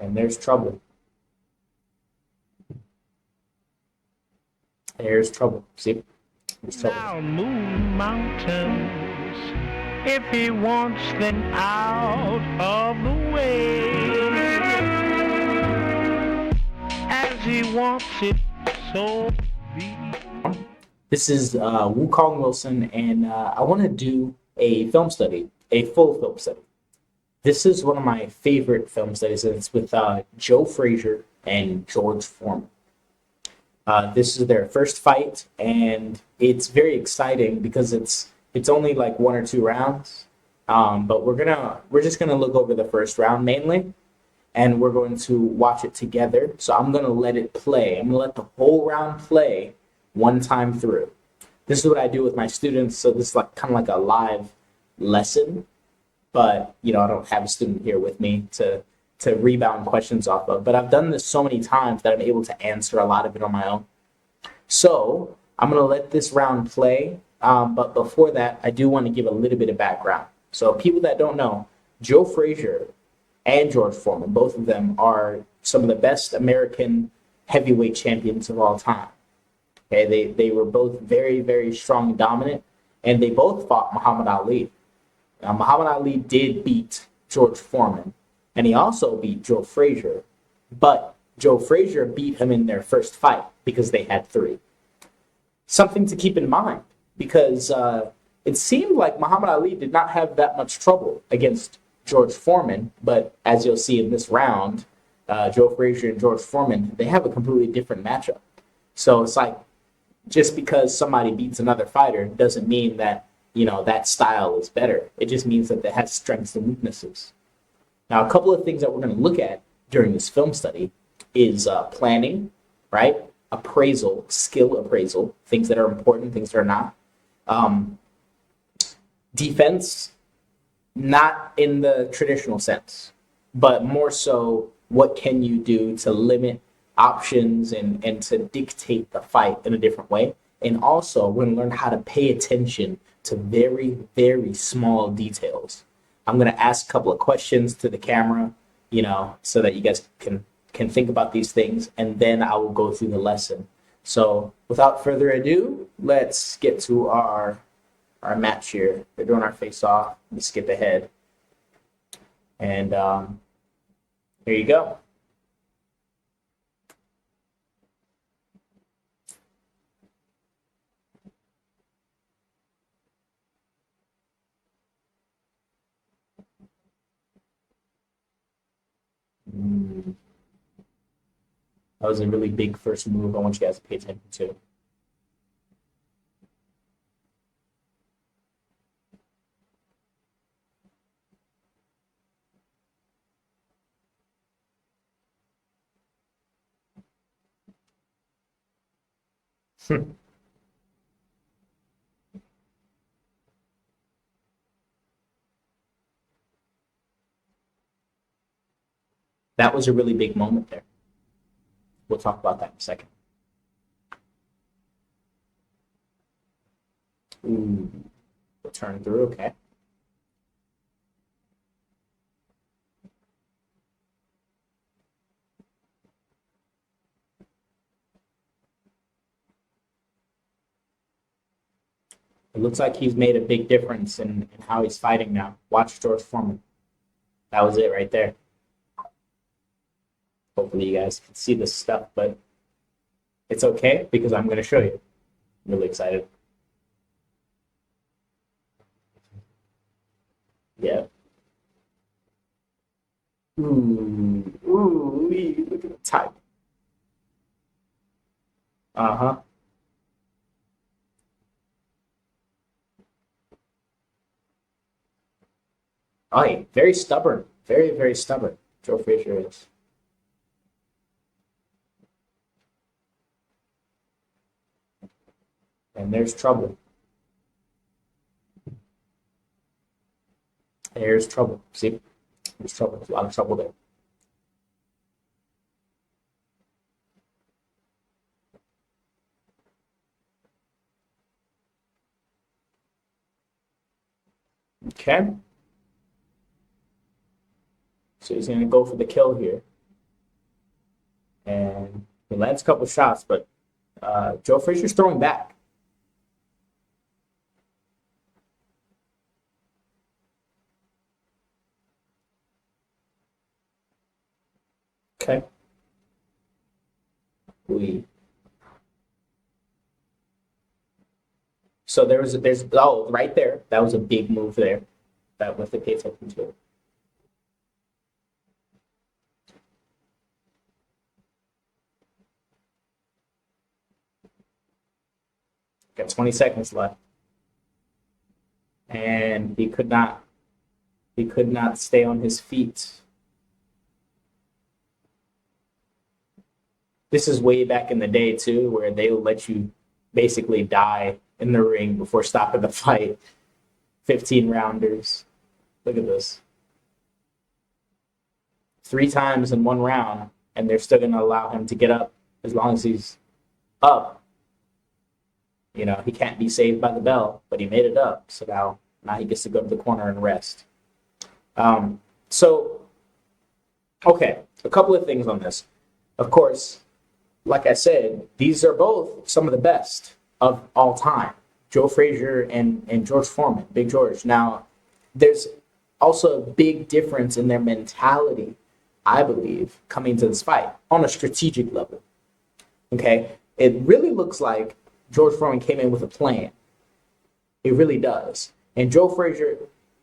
And there's trouble. There's trouble. See? There's trouble. Now move mountains if he wants them out of the way, as he wants it so be. This is Wukong Wilson, and I want to do a film study, a full film study. This is one of my favorite film studies, and it's with Joe Frazier and George Foreman. This is their first fight, and it's very exciting because it's only like one or two rounds. But we're just gonna look over the first round mainly, and we're going to watch it together. So I'm gonna let it play. I'm gonna let the whole round play one time through. This is what I do with my students. So this is like kind of like a live lesson, but I don't have a student here with me to rebound questions off of. But I've done this so many times that I'm able to answer a lot of it on my own. So I'm going to let this round play. But before that, I do want to give a little bit of background. So people that don't know, Joe Frazier and George Foreman, both of them are some of the best American heavyweight champions of all time. Okay, they were both very, very strong and dominant, and they both fought Muhammad Ali. Now, Muhammad Ali did beat George Foreman, and he also beat Joe Frazier, but Joe Frazier beat him in their first fight because they had three. Something to keep in mind, because it seemed like Muhammad Ali did not have that much trouble against George Foreman, but as you'll see in this round, Joe Frazier and George Foreman, they have a completely different matchup. So it's like, just because somebody beats another fighter doesn't mean that, that style is better. It just means that it has strengths and weaknesses. Now, a couple of things that we're going to look at during this film study is planning, right? Appraisal, skill appraisal, things that are important, things that are not. Defense, not in the traditional sense, but more so what can you do to limit options and to dictate the fight in a different way. And also, we're going to learn how to pay attention to very, very small details. I'm going to ask a couple of questions to the camera, so that you guys can think about these things, and then I will go through the lesson. So without further ado, let's get to our match here. They're doing our face-off. Let me skip ahead. And here you go. That was a really big first move. I want you guys to pay attention to. That was a really big moment there. We'll talk about that in a second. Ooh, we'll turn through, okay. It looks like he's made a big difference in how he's fighting now. Watch George Foreman. That was it right there. Hopefully you guys can see this stuff, but it's okay because I'm going to show you. I'm really excited. Yeah. Ooh, look at the type. Uh-huh. Oh, yeah, very stubborn. Very, very stubborn. Joe Frazier is. And there's trouble. There's trouble. See? There's trouble. There's a lot of trouble there. Okay. So he's going to go for the kill here. And he lands a couple shots, but Joe Frazier's throwing back. Okay. So there's right there. That was a big move there. That was the pay attention to it. Got 20 seconds left. And he could not stay on his feet. This is way back in the day too, where they would let you basically die in the ring before stopping the fight. 15 rounders. Look at this. 3 times in 1 round, and they're still gonna allow him to get up as long as he's up. You know, he can't be saved by the bell, but he made it up. So now he gets to go to the corner and rest. So, okay, a couple of things on this. Of course, like I said, these are both some of the best of all time. Joe Frazier and George Foreman, Big George. Now, there's also a big difference in their mentality, I believe, coming to this fight on a strategic level. Okay? It really looks like George Foreman came in with a plan. It really does. And Joe Frazier,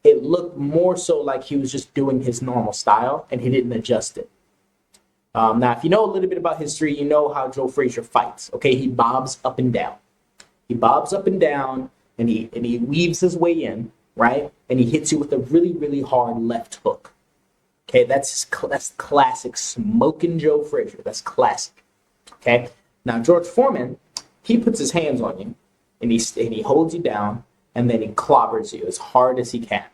it looked more so like he was just doing his normal style and he didn't adjust it. Now, if you know a little bit about history, you know how Joe Frazier fights. Okay, he bobs up and down. He bobs up and down, and he weaves his way in, right? And he hits you with a really, really hard left hook. Okay, that's classic smoking Joe Frazier. That's classic. Okay, now George Foreman, he puts his hands on you, and he holds you down, and then he clobbers you as hard as he can.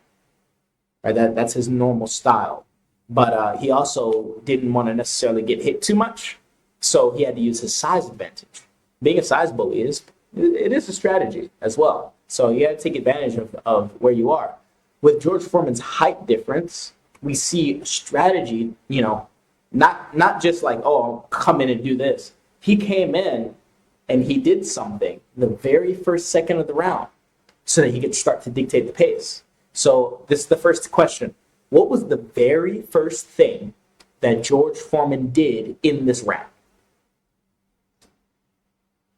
Right, that's his normal style. But he also didn't want to necessarily get hit too much, so he had to use his size advantage. Being a size bully it is a strategy as well. So you got to take advantage of where you are. With George Foreman's height difference, we see strategy, you know, not just like, oh, I'll come in and do this. He came in and he did something the very first second of the round so that he could start to dictate the pace. So this is the first question. What was the very first thing that George Foreman did in this round?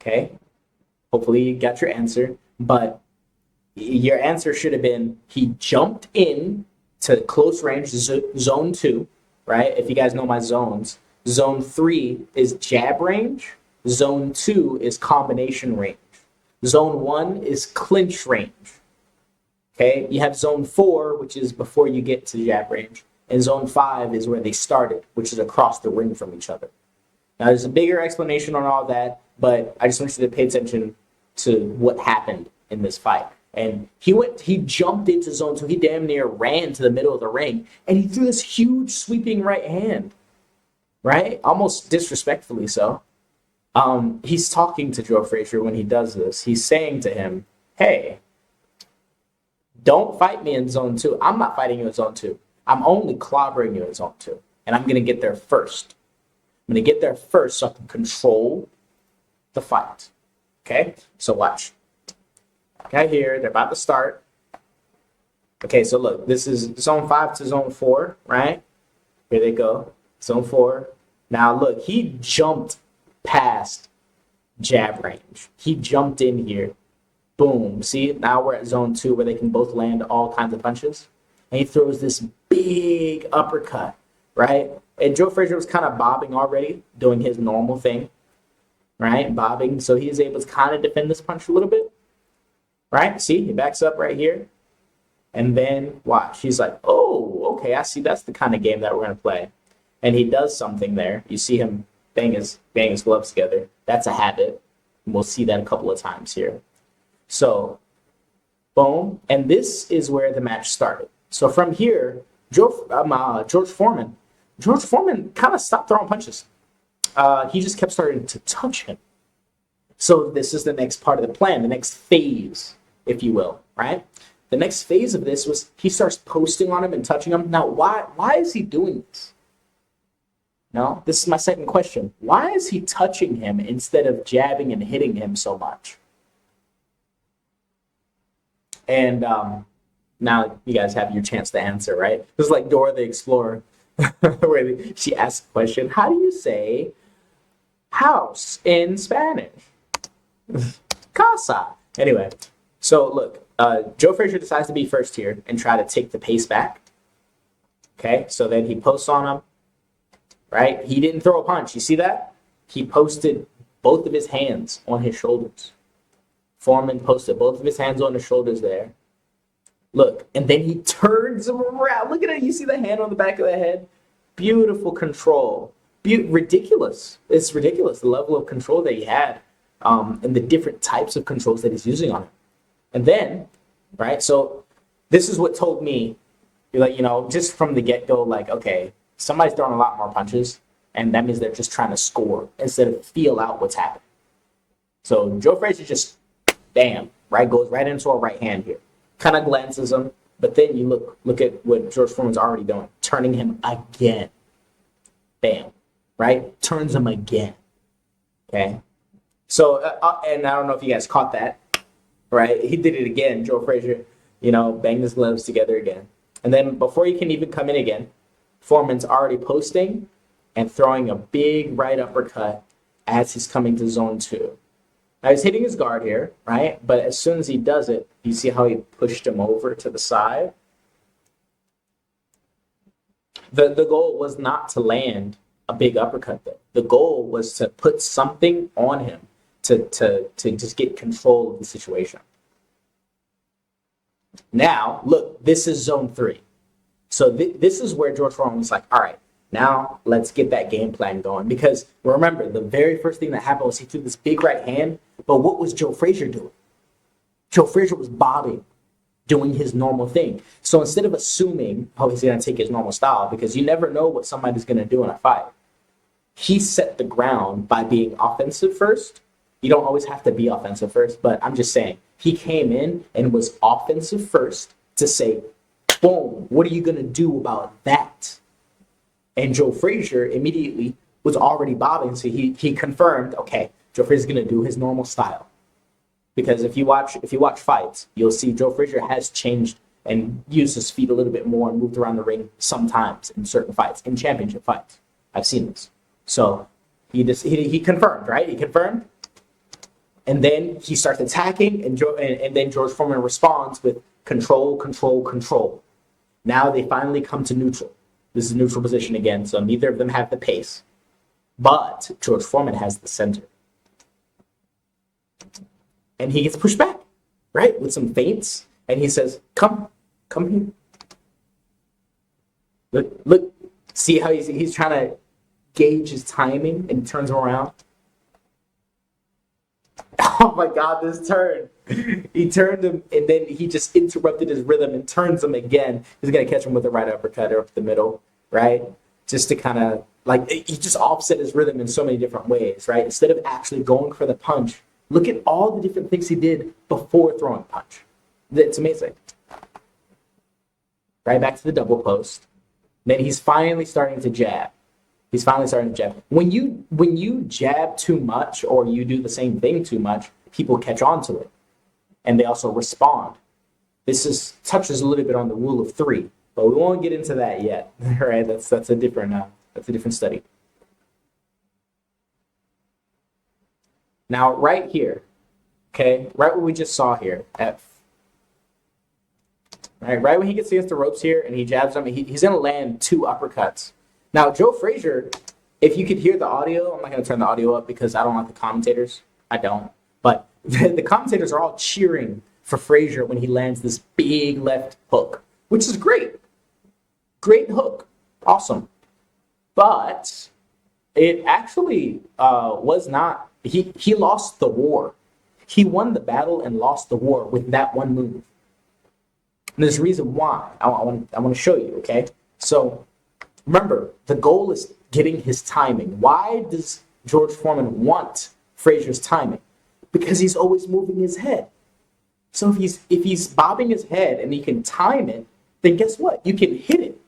Okay. Hopefully you got your answer, but your answer should have been he jumped in to close range, zone 2, right? If you guys know my zones, zone 3 is jab range, zone 2 is combination range, zone 1 is clinch range. Okay, you have zone 4, which is before you get to jab range, and zone 5 is where they started, which is across the ring from each other. Now, there's a bigger explanation on all that, but I just want you to pay attention to what happened in this fight. And he jumped into zone 2. He damn near ran to the middle of the ring, and he threw this huge sweeping right hand, right? Almost disrespectfully so. He's talking to Joe Frazier when he does this. He's saying to him, hey, don't fight me in zone 2. I'm not fighting you in zone 2. I'm only clobbering you in zone 2. And I'm going to get there first. I'm going to get there first so I can control the fight. Okay? So watch. Okay, here, they're about to start. Okay, so look, this is zone 5 to zone 4, right? Here they go. Zone 4. Now look, he jumped past jab range. He jumped in here. Boom. See, now we're at zone 2 where they can both land all kinds of punches. And he throws this big uppercut, right? And Joe Frazier was kind of bobbing already, doing his normal thing, right? Bobbing. So he is able to kind of defend this punch a little bit, right? See, he backs up right here. And then watch. He's like, oh, okay, I see. That's the kind of game that we're going to play. And he does something there. You see him bang his gloves together. That's a habit. And we'll see that a couple of times here. So, boom, and this is where the match started. So from here, George Foreman kind of stopped throwing punches. He just kept starting to touch him. So this is the next part of the plan, the next phase, if you will, right? The next phase of this was he starts posting on him and touching him. Now, why is he doing this? No, this is my second question. Why is he touching him instead of jabbing and hitting him so much? And now you guys have your chance to answer, right? This is like Dora the Explorer, where she asks a question. How do you say house in Spanish? Casa. Anyway, so look, Joe Frazier decides to be first here and try to take the pace back. Okay, so then he posts on him, right? He didn't throw a punch. You see that? He posted both of his hands on his shoulders. Foreman posted both of his hands on his shoulders there. Look, and then he turns him around. Look at it. You see the hand on the back of the head? Beautiful control. Ridiculous. It's ridiculous, the level of control that he had and the different types of controls that he's using on him. And then, right, so this is what told me, like, just from the get-go, like, okay, somebody's throwing a lot more punches, and that means they're just trying to score instead of feel out what's happening. So Joe Frazier just, bam, right, goes right into a right hand here. Kind of glances him, but then you look at what George Foreman's already doing, turning him again. Bam, right? Turns him again. Okay? So, and I don't know if you guys caught that, right? He did it again. Joe Frazier, banged his gloves together again. And then before he can even come in again, Foreman's already posting and throwing a big right uppercut as he's coming to zone 2. Now he's hitting his guard here, right? But as soon as he does it, you see how he pushed him over to the side? The goal was not to land a big uppercut there. The goal was to put something on him to just get control of the situation. Now, look, this is zone 3. So this is where George Foreman was like, all right, now let's get that game plan going. Because remember, the very first thing that happened was he threw this big right hand, but what was Joe Frazier doing? Joe Frazier was bobbing, doing his normal thing. So instead of assuming, oh, he's going to take his normal style, because you never know what somebody's going to do in a fight, he set the ground by being offensive first. You don't always have to be offensive first, but I'm just saying, he came in and was offensive first to say, boom, what are you going to do about that? And Joe Frazier immediately was already bobbing, so he confirmed, okay, Joe Frazier's going to do his normal style. Because if you watch fights, you'll see Joe Frazier has changed and used his feet a little bit more and moved around the ring sometimes in certain fights, in championship fights. I've seen this. So he confirmed, right? He confirmed. And then he starts attacking, and then George Foreman responds with control, control, control. Now they finally come to neutral. This is neutral position again, so neither of them have the pace. But George Foreman has the center. And he gets pushed back, right? With some feints. And he says, come here. Look, see how he's trying to gauge his timing and turns him around. Oh my God, this turn. He turned him and then he just interrupted his rhythm and turns him again. He's going to catch him with a right uppercut up the middle, right? Just to kind of, like, he just offset his rhythm in so many different ways, right? Instead of actually going for the punch, look at all the different things he did before throwing a punch. It's amazing. Right back to the double post. Then he's finally starting to jab. When you jab too much or you do the same thing too much, people catch on to it. And they also respond. This touches a little bit on the rule of 3, but we won't get into that yet. Right? That's a different study. Now, right here, okay, right what we just saw here, right when he gets against the ropes here and he jabs him, he's going to land 2 uppercuts. Now, Joe Frazier, if you could hear the audio, I'm not going to turn the audio up because I don't like the commentators. I don't. But the commentators are all cheering for Frazier when he lands this big left hook, which is great. Great hook. Awesome. But it actually was not. He lost the war. He won the battle and lost the war with that one move. And there's a reason why. I want to show you, okay? So remember, the goal is getting his timing. Why does George Foreman want Frazier's timing? Because he's always moving his head. So if he's bobbing his head and he can time it, then guess what? You can hit it.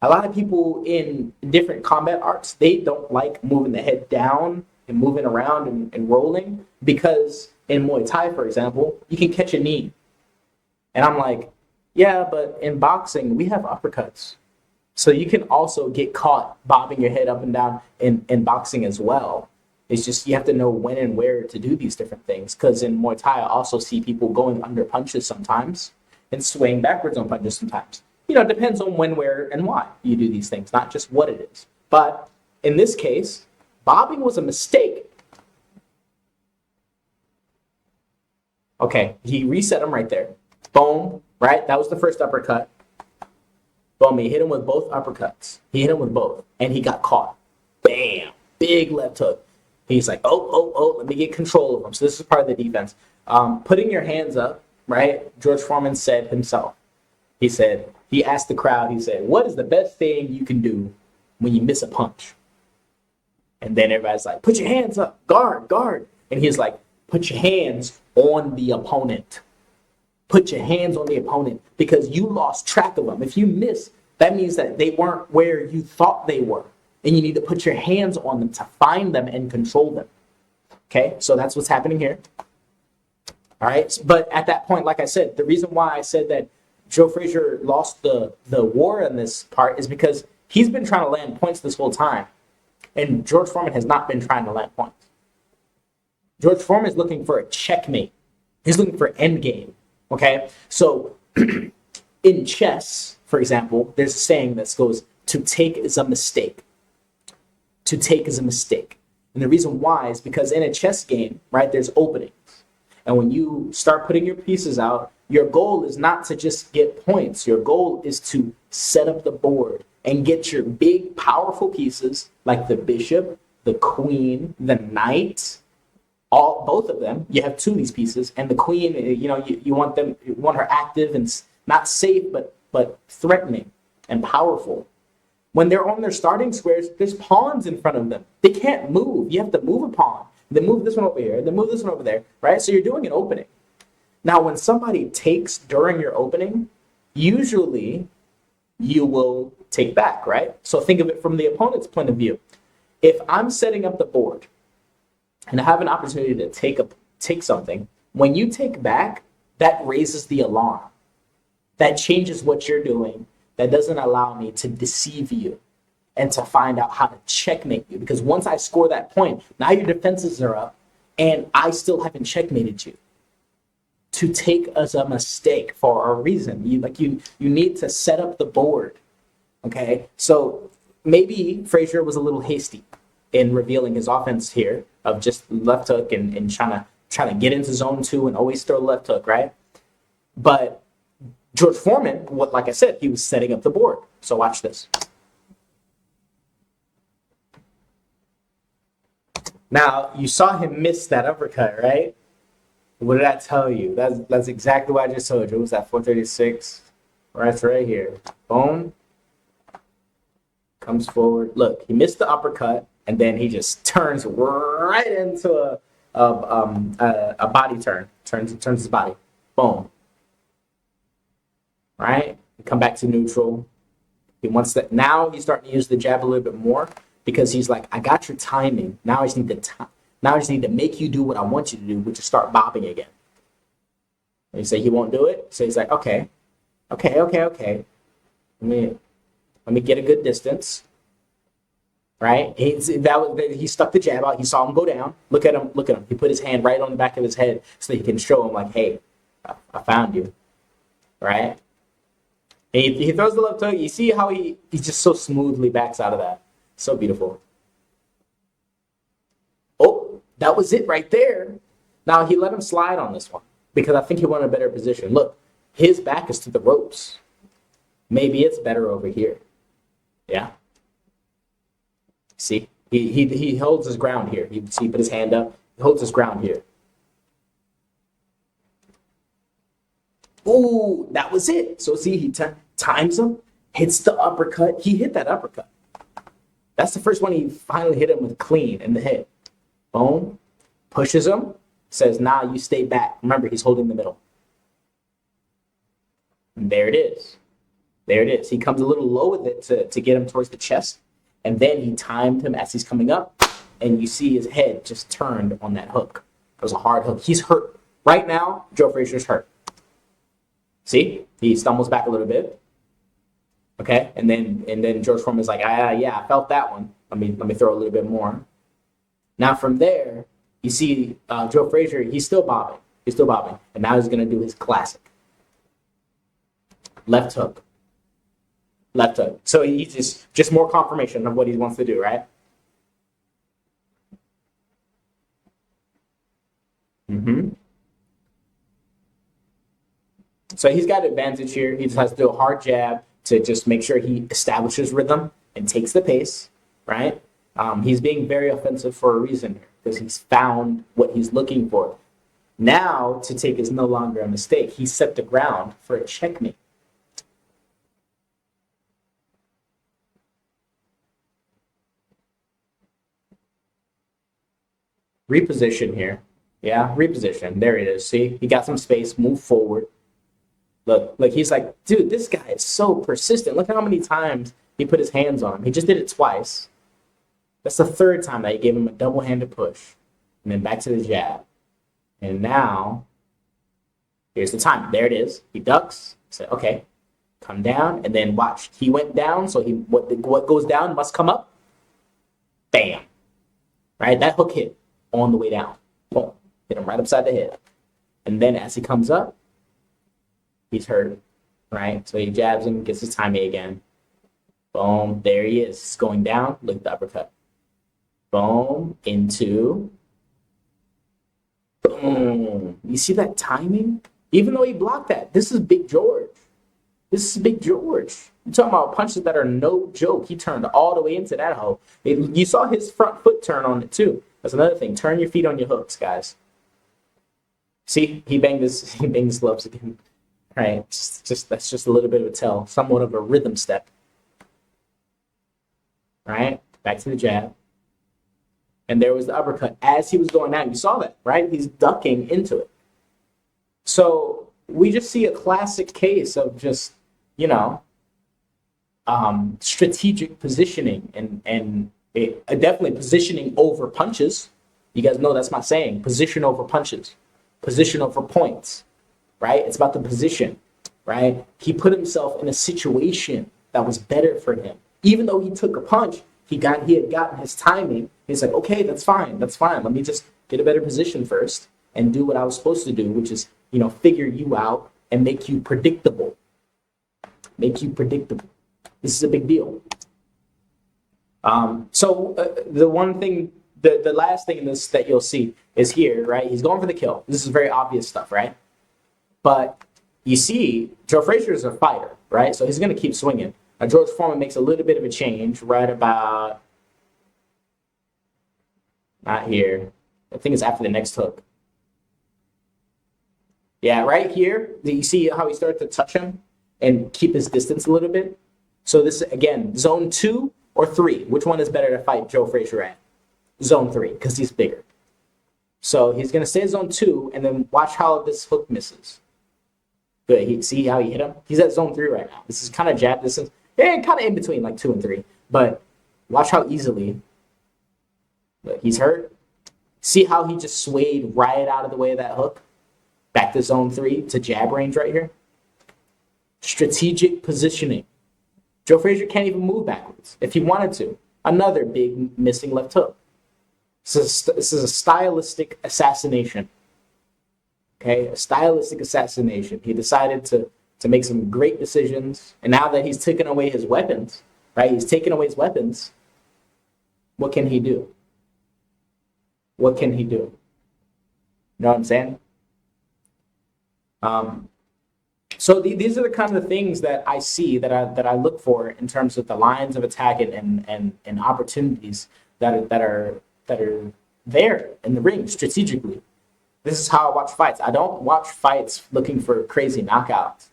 A lot of people in different combat arts, they don't like moving the head down and moving around and rolling because in Muay Thai, for example, you can catch a knee. And I'm like, yeah, but in boxing, we have uppercuts. So you can also get caught bobbing your head up and down in boxing as well. It's just you have to know when and where to do these different things. Because in Muay Thai, I also see people going under punches sometimes and swaying backwards on punches sometimes. It depends on when, where, and why you do these things, not just what it is. But in this case, bobbing was a mistake. Okay, he reset him right there. Boom, right? That was the first uppercut. Boom, he hit him with both uppercuts. He hit him with both, and he got caught. Bam, big left hook. He's like, oh, let me get control of him. So this is part of the defense. Putting your hands up, right? George Foreman said himself. He asked the crowd, he said, what is the best thing you can do when you miss a punch? And then everybody's like, put your hands up, guard. And he's like, put your hands on the opponent. Put your hands on the opponent because you lost track of them. If you miss, that means that they weren't where you thought they were. And you need to put your hands on them to find them and control them. Okay, so that's what's happening here. All right, but at that point, like I said, the reason why I said that Joe Frazier lost the war in this part is because he's been trying to land points this whole time. And George Foreman has not been trying to land points. George Foreman is looking for a checkmate. He's looking for end game. Okay, so in chess, for example, there's a saying that goes, to take is a mistake. To take is a mistake. And the reason why is because in a chess game, right, there's openings. And when you start putting your pieces out, your goal is not to just get points. Your goal is to set up the board and get your big, powerful pieces like the bishop, the queen, the knight, both of them. You have two of these pieces, and the queen, you want her active and not safe, but threatening and powerful. When they're on their starting squares, there's pawns in front of them. They can't move. You have to move a pawn. Then move this one over here. Then move this one over there, right? So you're doing an opening. Now, when somebody takes during your opening, usually you will take back, right? So think of it from the opponent's point of view. If I'm setting up the board and I have an opportunity to take something, when you take back, that raises the alarm. That changes what you're doing. That doesn't allow me to deceive you and to find out how to checkmate you. Because once I score that point, now your defenses are up and I still haven't checkmated you. To take as a mistake for a reason. You need to set up the board. Okay? So maybe Frazier was a little hasty in revealing his offense here of just left hook and trying to get into zone 2 and always throw left hook, right? But George Foreman, like I said, he was setting up the board. So watch this. Now, you saw him miss that uppercut, right? What did I tell you? That's exactly what I just told you. It was that 436. Right here. Boom. Comes forward. Look, he missed the uppercut, and then he just turns right into a body turn. Turns his body. Boom. Right? Come back to neutral. He wants that. Now he's starting to use the jab a little bit more because he's like, I got your timing. Now I just need to make you do what I want you to do, which is start bobbing again. And you say he won't do it. So he's like, okay. Let me get a good distance. Right? He stuck the jab out. He saw him go down. Look at him. He put his hand right on the back of his head so he can show him like, hey, I found you. Right? And he throws the left hook. You see how he just so smoothly backs out of that. So beautiful. Oh, that was it right there. Now he let him slide on this one because I think he wanted a better position. Look, his back is to the ropes. Maybe it's better over here. Yeah. See, he holds his ground here. You see, he put his hand up. He holds his ground here. Ooh, that was it. So see, he times him, hits the uppercut. He hit that uppercut. That's the first one he finally hit him with clean in the head. Boom. Pushes him. Says, nah, you stay back. Remember, he's holding the middle. And there it is. There it is. He comes a little low with it to get him towards the chest. And then he timed him as he's coming up. And you see his head just turned on that hook. It was a hard hook. He's hurt. Right now, Joe Frazier's hurt. See? He stumbles back a little bit. Okay? And then George Foreman's like, yeah, I felt that one. Let me throw a little bit more. Now from there, you see Joe Frazier, he's still bobbing. And now he's going to do his classic. Left hook. So he's just more confirmation of what he wants to do, right? So he's got advantage here. He just has to do a hard jab to just make sure he establishes rhythm and takes the pace, right? He's being very offensive for a reason because he's found what he's looking for. Now, to take is no longer a mistake. He set the ground for a checkmate. Reposition here. Yeah, reposition. There it is. See, he got some space, move forward. Look, he's like, dude, this guy is so persistent. Look how many times he put his hands on him. He just did it twice. That's the third time that he gave him a double-handed push. And then back to the jab. And now, here's the time. There it is. He ducks. Said, okay, come down. And then watch. He went down, so what goes down must come up. Bam. Right? That hook hit on the way down. Boom. Hit him right upside the head. And then as he comes up, he's hurt, right? So he jabs him, gets his timing again. Boom. There he is. He's going down. Look at the uppercut. Boom. Into. Boom. You see that timing? Even though he blocked that, this is Big George. You're talking about punches that are no joke. He turned all the way into that hole. You saw his front foot turn on it too. That's another thing. Turn your feet on your hooks, guys. See, he banged his gloves again. Right, that's just a little bit of a tell, somewhat of a rhythm step. Right, back to the jab. And there was the uppercut. As he was going down, you saw that, right? He's ducking into it. So we just see a classic case of just, strategic positioning and definitely positioning over punches. You guys know that's my saying, position over punches, position over points, right? It's about the position, right? He put himself in a situation that was better for him. Even though he took a punch, he had gotten his timing. He's like, okay, that's fine. Let me just get a better position first and do what I was supposed to do, which is, figure you out and make you predictable. This is a big deal. The one thing, the last thing in this that you'll see is here, right? He's going for the kill. This is very obvious stuff, right? But you see, Joe Frazier is a fighter, right? So he's going to keep swinging. George Foreman makes a little bit of a change right about, not here. I think it's after the next hook. Yeah, right here, you see how he started to touch him and keep his distance a little bit? So this, again, zone 2 or 3. Which one is better to fight Joe Frazier at? Zone 3, because he's bigger. So he's going to stay in zone 2, and then watch how this hook misses. Good. See how he hit him? He's at zone 3 right now. This is kind of jab distance. Yeah, kind of in between, like 2 and 3. But watch how easily. Look, he's hurt. See how he just swayed right out of the way of that hook? Back to zone 3 to jab range right here. Strategic positioning. Joe Frazier can't even move backwards if he wanted to. Another big missing left hook. This is a stylistic assassination. Okay, a stylistic assassination. He decided to make some great decisions, and now that he's taken away his weapons, right? He's taken away his weapons. What can he do? What can he do? You know what I'm saying? So these are the kinds of things that I see that I look for in terms of the lines of attack and opportunities that are there in the ring strategically. This is how I watch fights. I don't watch fights looking for crazy knockouts.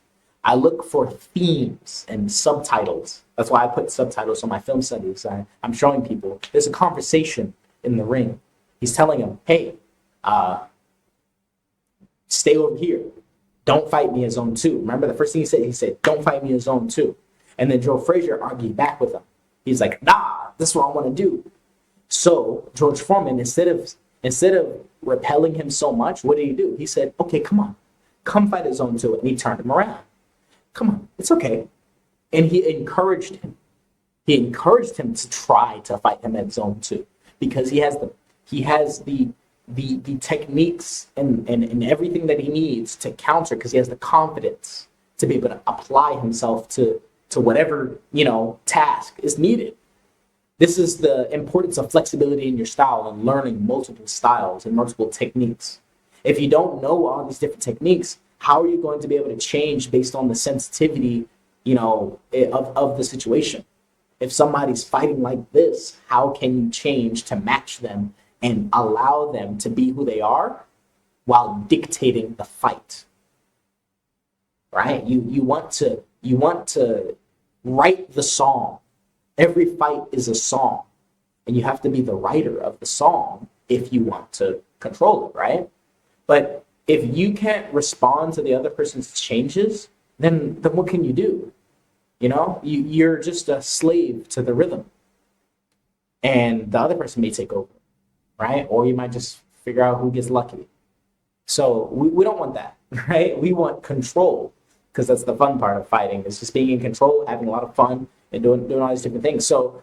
I look for themes and subtitles. That's why I put subtitles on my film studies. I'm showing people there's a conversation in the ring. He's telling them, hey, stay over here. Don't fight me in zone 2. Remember the first thing he said? He said, don't fight me in zone 2. And then Joe Frazier argued back with him. He's like, nah, this is what I want to do. So George Foreman, instead of repelling him so much, what did he do? He said, okay, come on, come fight at zone two. And he turned him around. Come on, it's okay. And he encouraged him. He encouraged him to try to fight him at zone two because he has the techniques and everything that he needs to counter because he has the confidence to be able to apply himself to whatever, task is needed. This is the importance of flexibility in your style and learning multiple styles and multiple techniques. If you don't know all these different techniques, how are you going to be able to change based on the sensitivity, of the situation? If somebody's fighting like this, how can you change to match them and allow them to be who they are while dictating the fight? Right? You want to write the song. Every fight is a song, and you have to be the writer of the song if you want to control it, right? But if you can't respond to the other person's changes, then what can you do? You're just a slave to the rhythm, and the other person may take over, right? Or you might just figure out who gets lucky. So we don't want that, right? We want control because that's the fun part of fighting. It's just being in control, having a lot of fun, and doing all these different things. So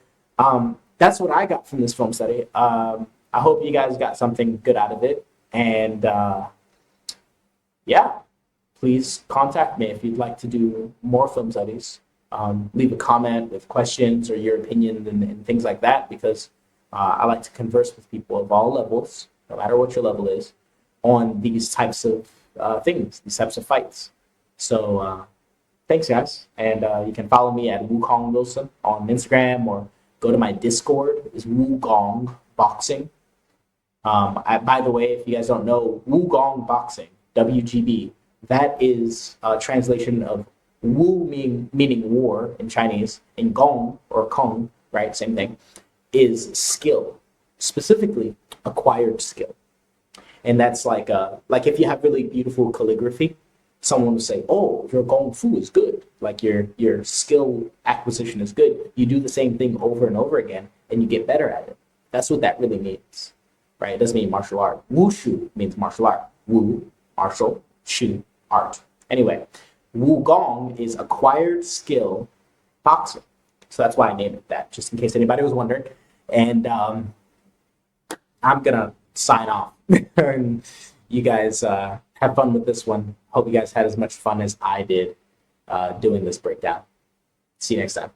that's what I got from this film study. I hope you guys got something good out of it. And yeah, please contact me if you'd like to do more film studies. Leave a comment with questions or your opinion and things like that, because I like to converse with people of all levels, no matter what your level is, on these types of things, these types of fights. So thanks, guys. And you can follow me at WuGong Wilson on Instagram, or go to my Discord. It's WuGong Boxing. By the way, if you guys don't know, WuGong Boxing, WGB, that is a translation of Wu meaning war in Chinese, and Gong or Kong, right, same thing, is skill, specifically acquired skill. And that's like if you have really beautiful calligraphy, someone will say, oh, your Gong Fu is good, like your skill acquisition is good. You do the same thing over and over again, and you get better at it. That's what that really means, right? It doesn't mean martial art. Wushu means martial art. Wu, martial, shu, art. Anyway, WuGong is acquired skill boxing. So that's why I named it that, just in case anybody was wondering. And I'm going to sign off. And you guys have fun with this one. Hope you guys had as much fun as I did doing this breakdown. See you next time.